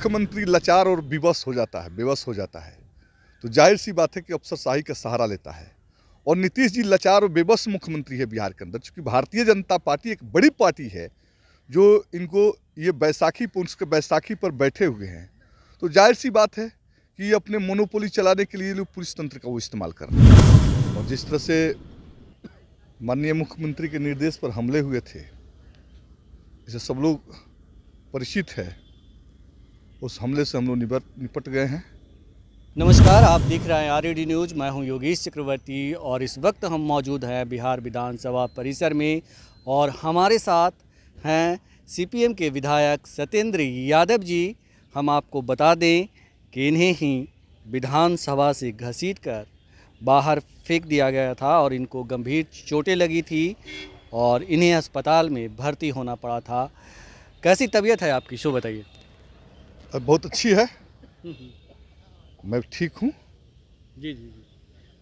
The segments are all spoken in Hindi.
मुख्यमंत्री लाचार और विवश हो जाता है, बेबस हो जाता है, तो जाहिर सी बात है कि अफसरशाही का सहारा लेता है। और नीतीश जी लाचार और बेबस मुख्यमंत्री है बिहार के अंदर, चूँकि भारतीय जनता पार्टी एक बड़ी पार्टी है जो इनको ये बैसाखी पर बैठे हुए हैं, तो जाहिर सी बात है कि ये अपने मोनोपोली चलाने के लिए लोग पुलिस तंत्र का वो इस्तेमाल कर रहे हैं। और जिस तरह से माननीय मुख्यमंत्री के निर्देश पर हमले हुए थे, इसे सब लोग परिचित है, उस हमले से हम लोग निपट गए हैं। नमस्कार, आप देख रहे हैं आरएडी न्यूज़। मैं हूं योगेश चक्रवर्ती और इस वक्त हम मौजूद हैं बिहार विधानसभा परिसर में और हमारे साथ हैं सीपीएम के विधायक सत्येंद्र यादव जी। हम आपको बता दें कि इन्हें ही विधानसभा से घसीटकर बाहर फेंक दिया गया था और इनको गंभीर चोटें लगी थी और इन्हें अस्पताल में भर्ती होना पड़ा था। कैसी तबीयत है आपकी, शो बताइए। बहुत अच्छी है, मैं ठीक हूँ। जी।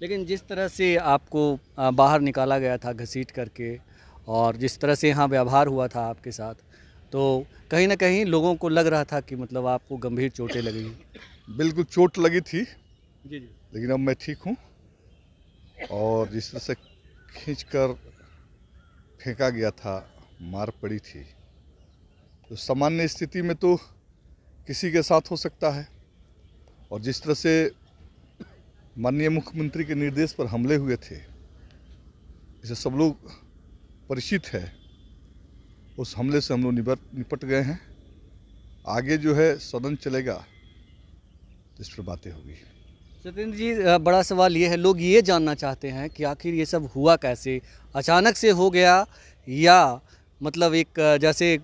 लेकिन जिस तरह से आपको बाहर निकाला गया था घसीट करके और जिस तरह से यहाँ व्यवहार हुआ था आपके साथ, तो कहीं ना कहीं लोगों को लग रहा था कि मतलब आपको गंभीर चोटें लगी। बिल्कुल चोट लगी थी जी। लेकिन अब मैं ठीक हूँ। और जिस तरह से खींचकर फेंका गया था, मार पड़ी थी, तो सामान्य स्थिति में तो किसी के साथ हो सकता है। और जिस तरह से माननीय मुख्यमंत्री के निर्देश पर हमले हुए थे, इसे सब लोग परिचित है, उस हमले से हम लोग निपट गए हैं। आगे जो है सदन चलेगा तो इस पर बातें होगी। सत्येंद्र जी, बड़ा सवाल ये है, लोग ये जानना चाहते हैं कि आखिर ये सब हुआ कैसे, अचानक से हो गया या मतलब एक जैसे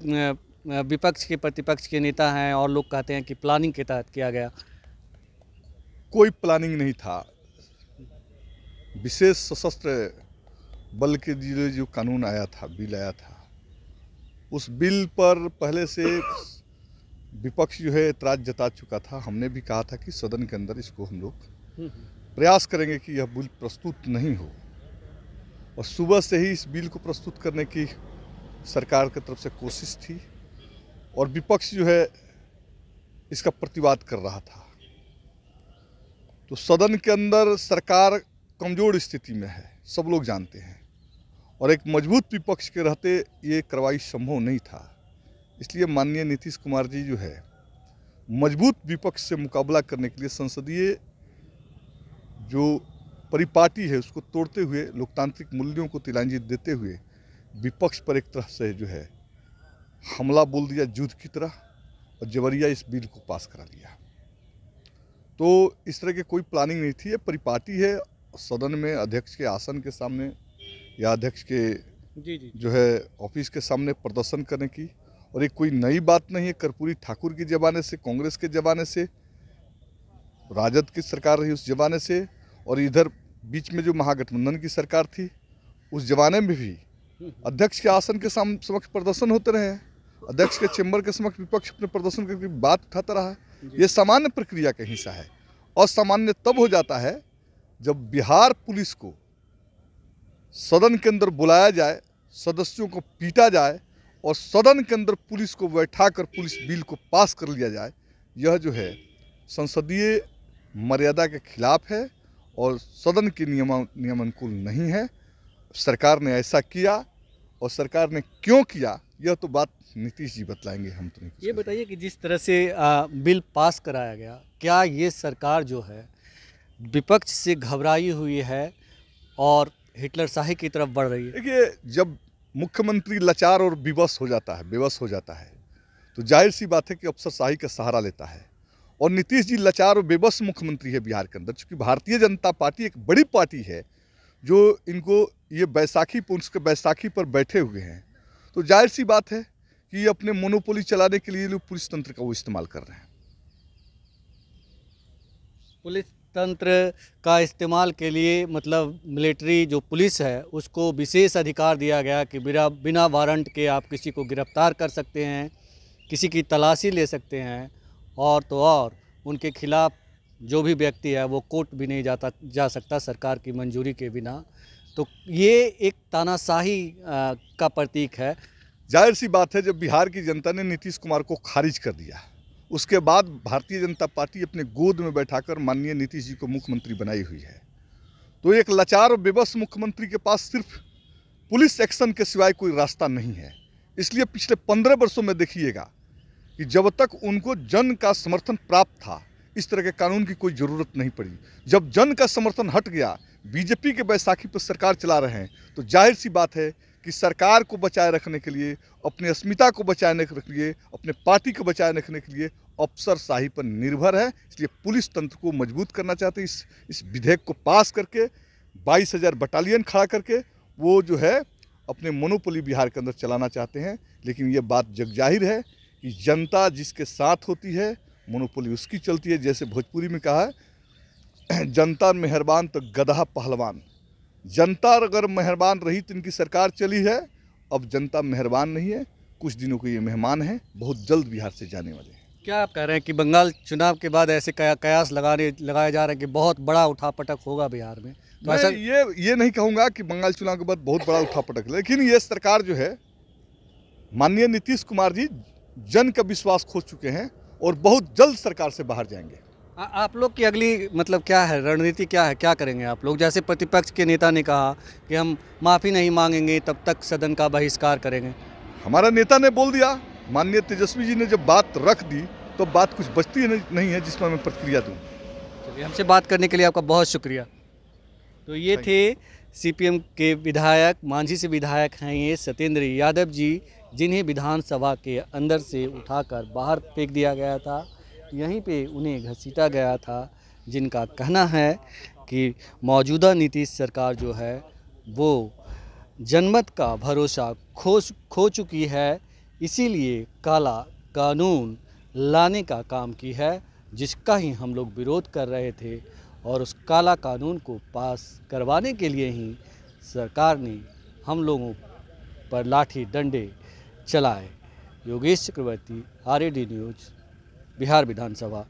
विपक्ष के प्रतिपक्ष के नेता हैं और लोग कहते हैं कि प्लानिंग के तहत किया गया। कोई प्लानिंग नहीं था। विशेष सशस्त्र बल के जो कानून आया था, बिल आया था, उस बिल पर पहले से विपक्ष जो है ऐतराज जता चुका था। हमने भी कहा था कि सदन के अंदर इसको हम लोग प्रयास करेंगे कि यह बिल प्रस्तुत नहीं हो। और सुबह से ही इस बिल को प्रस्तुत करने की सरकार की तरफ से कोशिश थी और विपक्ष जो है इसका प्रतिवाद कर रहा था। तो सदन के अंदर सरकार कमज़ोर स्थिति में है, सब लोग जानते हैं, और एक मजबूत विपक्ष के रहते ये कार्रवाई संभव नहीं था। इसलिए माननीय नीतीश कुमार जी जो है मजबूत विपक्ष से मुकाबला करने के लिए संसदीय जो परिपाटी है उसको तोड़ते हुए, लोकतांत्रिक मूल्यों को तिलांजलि देते हुए विपक्ष पर एक तरह से जो है हमला बोल दिया युद्ध की तरह, और जबरिया इस बिल को पास करा दिया। तो इस तरह की कोई प्लानिंग नहीं थी। ये परिपाटी है सदन में अध्यक्ष के आसन के सामने या अध्यक्ष के जो है ऑफिस के सामने प्रदर्शन करने की, और ये कोई नई बात नहीं है। कर्पूरी ठाकुर के ज़माने से, कांग्रेस के ज़माने से, राजद की सरकार रही उस ज़माने से, और इधर बीच में जो महागठबंधन की सरकार थी उस ज़माने में भी अध्यक्ष के आसन के समक्ष प्रदर्शन होते रहे हैं। अध्यक्ष के चेंबर के समक्ष विपक्ष अपने प्रदर्शन करके बात उठाता रहा है। ये सामान्य प्रक्रिया का हिस्सा है। असामान्य तब हो जाता है जब बिहार पुलिस को सदन के अंदर बुलाया जाए, सदस्यों को पीटा जाए और सदन के अंदर पुलिस को बैठाकर पुलिस बिल को पास कर लिया जाए। यह जो है संसदीय मर्यादा के खिलाफ है और सदन के नियमानुकूल नहीं है। सरकार ने ऐसा किया और सरकार ने क्यों किया, यह तो बात नीतीश जी बतलाएंगे, हम तो नहीं। ये बताइए कि जिस तरह से बिल पास कराया गया, क्या ये सरकार जो है विपक्ष से घबराई हुई है और हिटलर शाही की तरफ बढ़ रही है? देखिए, जब मुख्यमंत्री लाचार और बेबस हो जाता है, तो जाहिर सी बात है कि अफसरशाही का सहारा लेता है। और नीतीश जी लाचार और बेबस मुख्यमंत्री है बिहार के अंदर, चूँकि भारतीय जनता पार्टी एक बड़ी पार्टी है जो इनको ये बैसाखी पर बैठे हुए हैं, तो जाहिर सी बात है कि ये अपने मोनोपोली चलाने के लिए लोग पुलिस तंत्र का वो इस्तेमाल कर रहे हैं। पुलिस तंत्र का इस्तेमाल के लिए मतलब मिलिट्री जो पुलिस है उसको विशेष अधिकार दिया गया कि बिना वारंट के आप किसी को गिरफ्तार कर सकते हैं, किसी की तलाशी ले सकते हैं, और तो और उनके खिलाफ जो भी व्यक्ति है वो कोर्ट भी नहीं जा सकता सरकार की मंजूरी के बिना। तो ये एक तानाशाही का प्रतीक है। जाहिर सी बात है, जब बिहार की जनता ने नीतीश कुमार को खारिज कर दिया उसके बाद भारतीय जनता पार्टी अपने गोद में बैठाकर माननीय नीतीश जी को मुख्यमंत्री बनाई हुई है। तो एक लाचार और बेबस मुख्यमंत्री के पास सिर्फ पुलिस एक्शन के सिवाय कोई रास्ता नहीं है। इसलिए पिछले 15 वर्षों में देखिएगा कि जब तक उनको जन का समर्थन प्राप्त था, इस तरह के कानून की कोई ज़रूरत नहीं पड़ी। जब जन का समर्थन हट गया, बीजेपी के बैसाखी पर सरकार चला रहे हैं, तो जाहिर सी बात है कि सरकार को बचाए रखने के लिए, अपनी अस्मिता को बचाए रखने के लिए, अपने पार्टी को बचाए रखने के लिए अफसरशाही पर निर्भर है। इसलिए पुलिस तंत्र को मजबूत करना चाहते हैं। इस विधेयक को पास करके 22,000 बटालियन खड़ा करके वो जो है अपने मोनोपोली बिहार के अंदर चलाना चाहते हैं। लेकिन ये बात जग जाहिर है कि जनता जिसके साथ होती है, मोनोपोली उसकी चलती है। जैसे भोजपुरी में कहा है, जनता मेहरबान तो गधा पहलवान। जनता अगर मेहरबान रही तो इनकी सरकार चली है। अब जनता मेहरबान नहीं है, कुछ दिनों के ये मेहमान हैं, बहुत जल्द बिहार से जाने वाले हैं। क्या आप कह रहे हैं कि बंगाल चुनाव के बाद ऐसे कयास लगाए जा रहे हैं कि बहुत बड़ा उठापटक होगा बिहार में? तो मैं ऐसा ये नहीं कहूँगा कि बंगाल चुनाव के बाद बहुत बड़ा उठापटक, लेकिन ये सरकार जो है, माननीय नीतीश कुमार जी जन का विश्वास खो चुके हैं और बहुत जल्द सरकार से बाहर जाएंगे। आप लोग की अगली मतलब क्या है, रणनीति क्या है, क्या करेंगे आप लोग? जैसे प्रतिपक्ष के नेता ने कहा कि हम माफ़ी नहीं मांगेंगे तब तक सदन का बहिष्कार करेंगे। हमारा नेता ने बोल दिया, माननीय तेजस्वी जी ने जब बात रख दी तो बात कुछ बचती नहीं है जिसमें मैं प्रतिक्रिया दूँ। चलिए, हमसे बात करने के लिए आपका बहुत शुक्रिया। तो ये थे सीपीएम के विधायक, मांझी से विधायक हैं ये सत्येंद्र यादव जी, जिन्हें विधानसभा के अंदर से उठाकर बाहर फेंक दिया गया था। यहीं पे उन्हें घसीटा गया था, जिनका कहना है कि मौजूदा नीतीश सरकार जो है वो जनमत का भरोसा खो चुकी है, इसीलिए काला कानून लाने का काम की है, जिसका ही हम लोग विरोध कर रहे थे। और उस काला कानून को पास करवाने के लिए ही सरकार ने हम लोगों पर लाठी डंडे चलाए। योगेश चक्रवर्ती, RAD न्यूज़, बिहार विधानसभा।